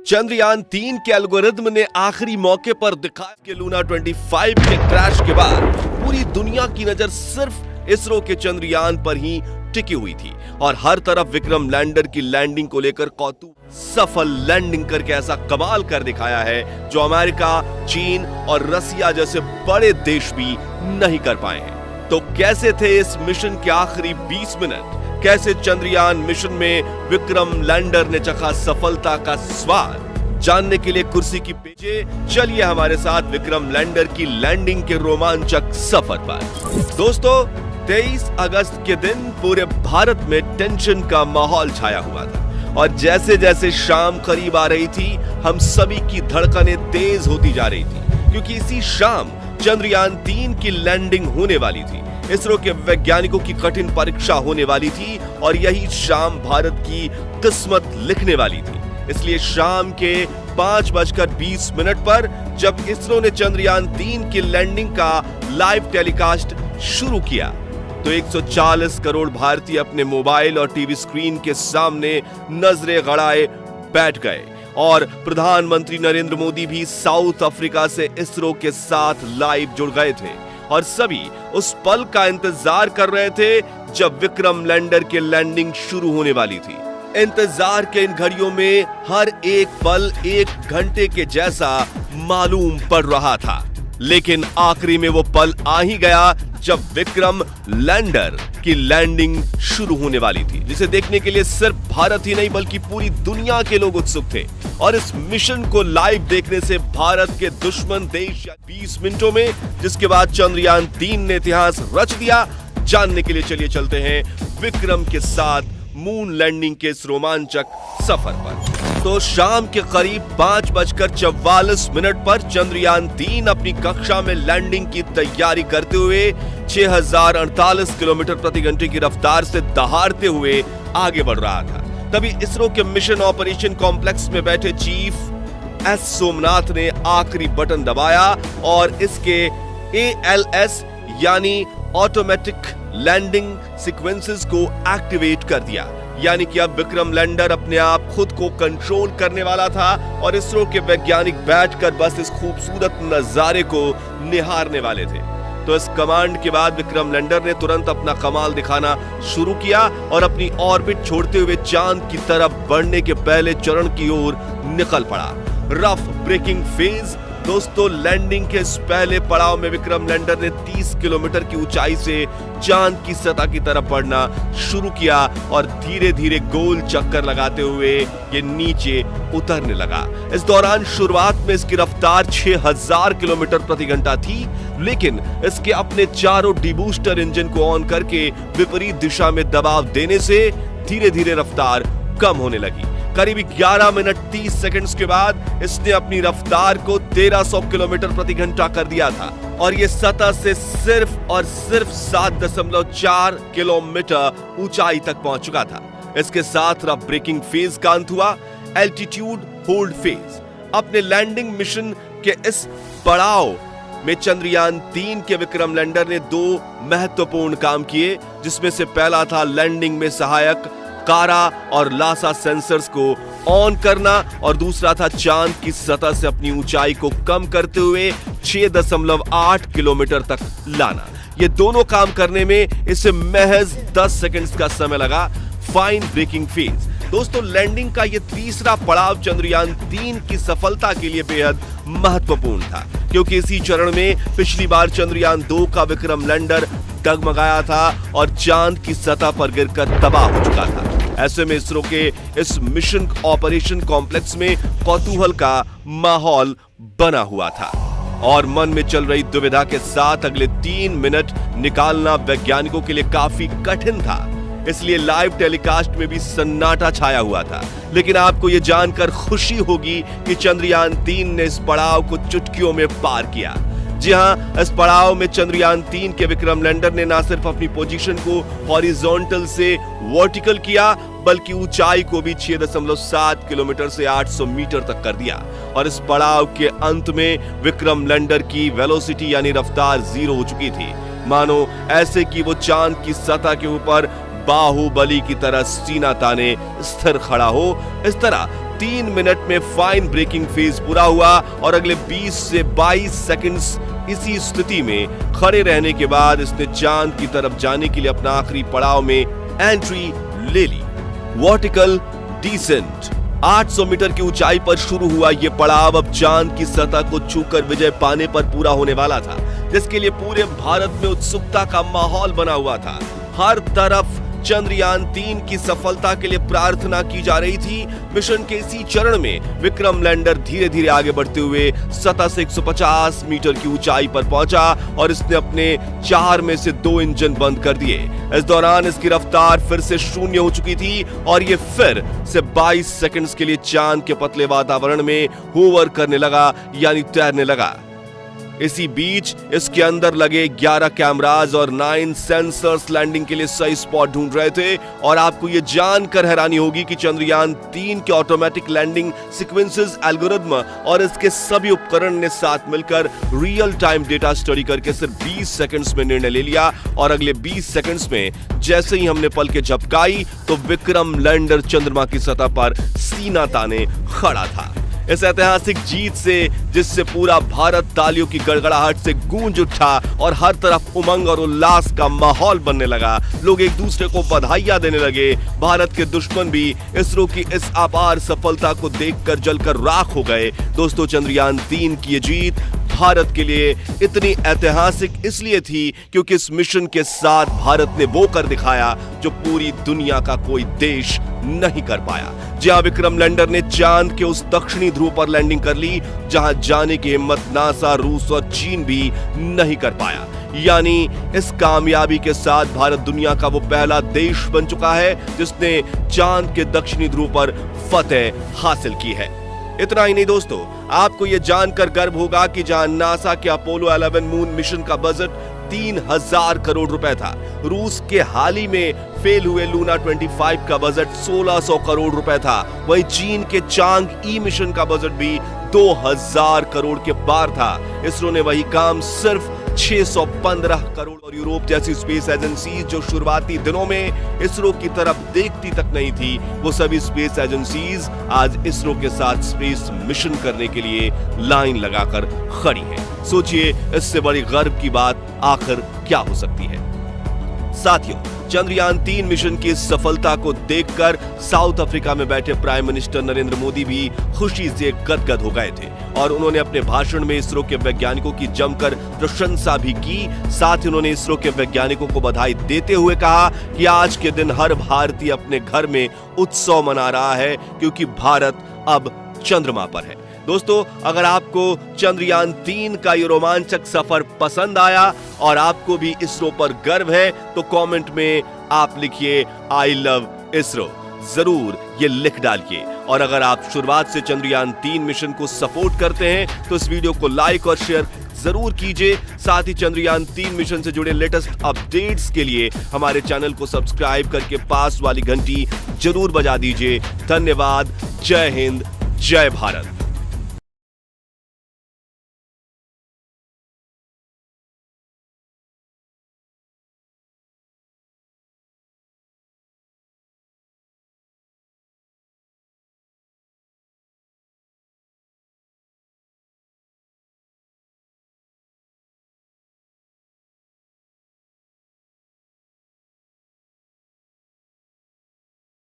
चंद्रयान-3 के एल्गोरिदम ने आखिरी मौके पर दिखाया कि लूना 25 के क्रैश के बाद पूरी दुनिया की नजर सिर्फ इसरो के चंद्रयान पर ही टिकी हुई थी और हर तरफ विक्रम लैंडर की लैंडिंग को लेकर कौतूहल। सफल लैंडिंग करके ऐसा कमाल कर दिखाया है जो अमेरिका, चीन और रसिया जैसे बड़े देश भी नहीं कर पाए हैं। तो कैसे थे इस मिशन के आखिरी 20 मिनट? कैसे चंद्रयान मिशन में विक्रम लैंडर ने चखा सफलता का स्वाद? जानने के लिए कुर्सी की पेजे चलिए हमारे साथ विक्रम लैंडर की लैंडिंग के रोमांचक सफर पर। दोस्तों, 23 अगस्त के दिन पूरे भारत में टेंशन का माहौल छाया हुआ था और जैसे जैसे शाम करीब आ रही थी हम सभी की धड़कनें तेज होती जा रही थी, क्योंकि इसी शाम चंद्रयान-3 की लैंडिंग होने वाली थी। इसरो के वैज्ञानिकों की कठिन परीक्षा होने वाली थी और यही शाम भारत की किस्मत लिखने वाली थी। इसलिए शाम के 5:20 पर जब इसरो ने चंद्रयान-3 की लैंडिंग का लाइव टेलीकास्ट शुरू किया तो 140 करोड़ भारतीय अपने मोबाइल और टीवी स्क्रीन के सामने नजरें गड़ाए बैठ गए और प्रधानमंत्री नरेंद्र मोदी भी साउथ अफ्रीका से इसरो के साथ लाइव जुड़ गए थे और सभी उस पल का इंतजार कर रहे थे जब विक्रम लैंडर की लैंडिंग शुरू होने वाली थी। इंतजार के इन घड़ियों में हर एक पल 1 घंटे के जैसा मालूम पड़ रहा था, लेकिन आखिरी में वो पल आ ही गया जब विक्रम लैंडर की लैंडिंग शुरू होने वाली थी, जिसे देखने के लिए सिर्फ भारत ही नहीं बल्कि पूरी दुनिया के लोग उत्सुक थे। और इस मिशन को लाइव देखने से भारत के दुश्मन देश 20 मिनटों में, जिसके बाद चंद्रयान-3 ने इतिहास रच दिया। जानने के लिए चलिए चलते हैं विक्रम के साथ मून लैंडिंग के इस रोमांचक सफर पर। तो शाम के करीब 5:44 पर चंद्रयान-3 अपनी कक्षा में लैंडिंग की तैयारी करते हुए 6048 किलोमीटर प्रति घंटे की रफ्तार से दहाड़ते हुए आगे बढ़ रहा था। तभी इसरो के मिशन ऑपरेशन कॉम्प्लेक्स में बैठे चीफ एस सोमनाथ ने आखिरी बटन दबाया और इसके ALS यानी ऑटोमेटिक लैंडिंग सीक्वेंसेस को एक्टिवेट कर दिया। यानी कि अब विक्रम लैंडर अपने आप खुद को कंट्रोल करने वाला था और इसरो के वैज्ञानिक बैठकर बस इस खूबसूरत नजारे को निहारने वाले थे। तो इस कमांड के बाद विक्रम लैंडर ने तुरंत अपना कमाल दिखाना शुरू किया और अपनी ऑर्बिट छोड़ते हुए चांद की तरफ बढ़ने के पहले चरण की ओर निकल पड़ा। Rough breaking phase. दोस्तों, लैंडिंग के इस पहले पड़ाव में विक्रम लैंडर ने 30 किलोमीटर की ऊंचाई से चांद की सतह की तरफ बढ़ना शुरू किया और धीरे धीरे गोल चक्कर लगाते हुए ये नीचे उतरने लगा। इस दौरान शुरुआत में इसकी रफ्तार 6000 किलोमीटर प्रति घंटा थी, लेकिन इसके अपने चारों डिबूस्टर इंजन को ऑन करके विपरीत दिशा में दबाव देने से धीरे धीरे रफ्तार कम होने लगी। करीब 11 मिनट 30 सेकंड्स के बाद इसने अपनी रफ्तार को 1300 किलोमीटर प्रति घंटा कर दिया था और ये सतह से सिर्फ और सिर्फ 7.4 किलोमीटर ऊंचाई तक पहुंच चुका था। इसके साथ रफ ब्रेकिंग फेज का अंत हुआ। Altitude hold phase. अपने लैंडिंग मिशन के इस पड़ाव में चंद्रयान-3 के विक्रम लैंडर ने 2 महत्वपूर्ण काम किए, जिसमें से पहला था लैंडिंग में सहायक कारा और लासा सेंसर्स को ऑन करना और दूसरा था चांद की सतह से अपनी ऊंचाई को कम करते हुए 6.8 किलोमीटर तक लाना। ये दोनों काम करने में इसे महज 10 सेकंड्स का समय लगा। Fine braking phase. दोस्तों, लैंडिंग का ये तीसरा पड़ाव चंद्रयान-3 की सफलता के लिए बेहद महत्वपूर्ण था, क्योंकि इसी चरण में पिछली बार चंद्रयान-2 का विक्रम लैंडर डगमगाया था और चांद की सतह पर गिरकर तबाह हो चुका था। ऐसे में इसरो के इस मिशन ऑपरेशन कॉम्प्लेक्स में कौतूहल का माहौल बना हुआ था और मन में चल रही दुविधा के साथ अगले 3 मिनट निकालना वैज्ञानिकों के लिए काफी कठिन था। इसलिए लाइव टेलीकास्ट में भी सन्नाटा छाया हुआ था। लेकिन आपको यह जानकर खुशी होगी कि चंद्रयान-3 ने इस पड़ाव को चुटकियों में पार किया। जी हां, इस पड़ाव में चंद्रयान-3 के विक्रम लैंडर ने न सिर्फ अपनी पोजीशन को हॉरिजॉन्टल से वर्टिकल किया, बल्कि ऊंचाई को भी 6.7 किलोमीटर से 800 मीटर तक कर दिया। और इस पड़ाव के अंत में विक्रम लैंडर की वेलोसिटी यानी रफ्तार 0 हो चुकी थी, मानो ऐसे कि वो चांद की सतह के ऊपर बाहुबली की तरह सीना ताने स्थिर खड़ा हो। इस तरह 3 मिनट में फाइन ब्रेकिंग फेज पूरा हुआ और अगले 20 से 22 सेकंड्स इसी स्थिति में खड़े रहने के बाद इसने चांद की तरफ जाने के लिए अपना आखिरी पड़ाव में एंट्री ले ली। वर्टिकल डिसेंट 800 मीटर की ऊंचाई पर शुरू हुआ यह पड़ाव अब चांद की सतह को छूकर विजय पाने पर पूरा होने वाला था, जिसके लिए पूरे भारत में उत्सुकता का माहौल बना हुआ था। हर तरफ चंद्रयान 3 की सफलता के लिए प्रार्थना की जा रही थी। मिशन के इसी चरण में विक्रम लैंडर धीरे धीरे आगे बढ़ते हुए सतह से 150 मीटर की ऊंचाई पर पहुंचा और इसने अपने 4 में से 2 इंजन बंद कर दिए। इस दौरान इसकी रफ्तार फिर से 0 हो चुकी थी और ये फिर से 22 सेकंड्स के लिए चांद के पतले वातावरण में होवर करने लगा, यानी तैरने लगा। इसी बीच इसके अंदर लगे 11 कैमराज और 9 सेंसर्स लैंडिंग के लिए सही स्पॉट ढूंढ रहे थे। और आपको यह जानकर हैरानी होगी कि चंद्रयान 3 के ऑटोमेटिक लैंडिंग सीक्वेंसेस एल्गोरिथम और इसके सभी उपकरण ने साथ मिलकर रियल टाइम डेटा स्टडी करके सिर्फ 20 सेकंड्स में निर्णय ले लिया। और अगले 20 सेकंड्स में जैसे ही हमने पलकें झपकाई तो विक्रम लैंडर चंद्रमा की सतह पर सीना ताने खड़ा था। इस ऐतिहासिक जीत से, जिससे पूरा भारत तालियों की गड़गड़ाहट से गूंज उठा और हर तरफ उमंग और उल्लास का माहौल बनने लगा, लोग एक दूसरे को बधाइयां देने लगे। भारत के दुश्मन भी इसरो की इस अपार सफलता को देखकर जलकर राख हो गए। दोस्तों, चंद्रयान 3 की ये जीत भारत के लिए इतनी ऐतिहासिक इसलिए थी क्योंकि इस मिशन के साथ भारत ने वो कर दिखाया जो पूरी दुनिया का कोई देश नहीं कर पाया। जहां विक्रम लैंडर ने चांद के उस दक्षिणी ध्रुव पर लैंडिंग कर ली जहां जाने की हिम्मत नासा, रूस और चीन भी नहीं कर पाया। यानी इस कामयाबी के साथ भारत दुनिया का वो पहला देश बन चुका है जिसने चांद के दक्षिणी ध्रुव पर फतेह हासिल की है। इतना ही नहीं दोस्तों, आपको यह जानकर गर्व होगा कि जहां नासा के अपोलो 11 मून मिशन का बजट 3000 करोड़ रुपए था, रूस के हाल ही में फेल हुए लूना 25 का बजट 1600 करोड़ रुपए था। वहीं चीन के चांग ई मिशन का बजट भी 2000 करोड़ के पार था। इसरो ने वही काम सिर्फ 615 करोड़। और यूरोप जैसी स्पेस एजेंसीज जो शुरुआती दिनों में इसरो की तरफ देखती तक नहीं थी, वो सभी स्पेस एजेंसीज आज इसरो के साथ स्पेस मिशन करने के लिए लाइन लगाकर खड़ी हैं। सोचिए, इससे बड़ी गर्व की बात आखिर क्या हो सकती है। साथियों, चंद्रयान 3 मिशन की सफलता को देखकर साउथ अफ्रीका में बैठे प्राइम मिनिस्टर नरेंद्र मोदी भी खुशी से गदगद हो गए थे और उन्होंने अपने भाषण में इसरो के वैज्ञानिकों की जमकर प्रशंसा भी की। साथ ही उन्होंने इसरो के वैज्ञानिकों को बधाई देते हुए कहा कि आज के दिन हर भारतीय अपने घर में उत्सव मना रहा है क्योंकि भारत अब चंद्रमा पर है। दोस्तों, अगर आपको चंद्रयान 3 का ये रोमांचक सफर पसंद आया और आपको भी इसरो पर गर्व है तो कमेंट में आप लिखिए आई लव इसरो, जरूर ये लिख डालिए। और अगर आप शुरुआत से चंद्रयान 3 मिशन को सपोर्ट करते हैं तो इस वीडियो को लाइक और शेयर जरूर कीजिए। साथ ही चंद्रयान 3 मिशन से जुड़े लेटेस्ट अपडेट्स के लिए हमारे चैनल को सब्सक्राइब करके पास वाली घंटी जरूर बजा दीजिए। धन्यवाद। जय हिंद, जय भारत।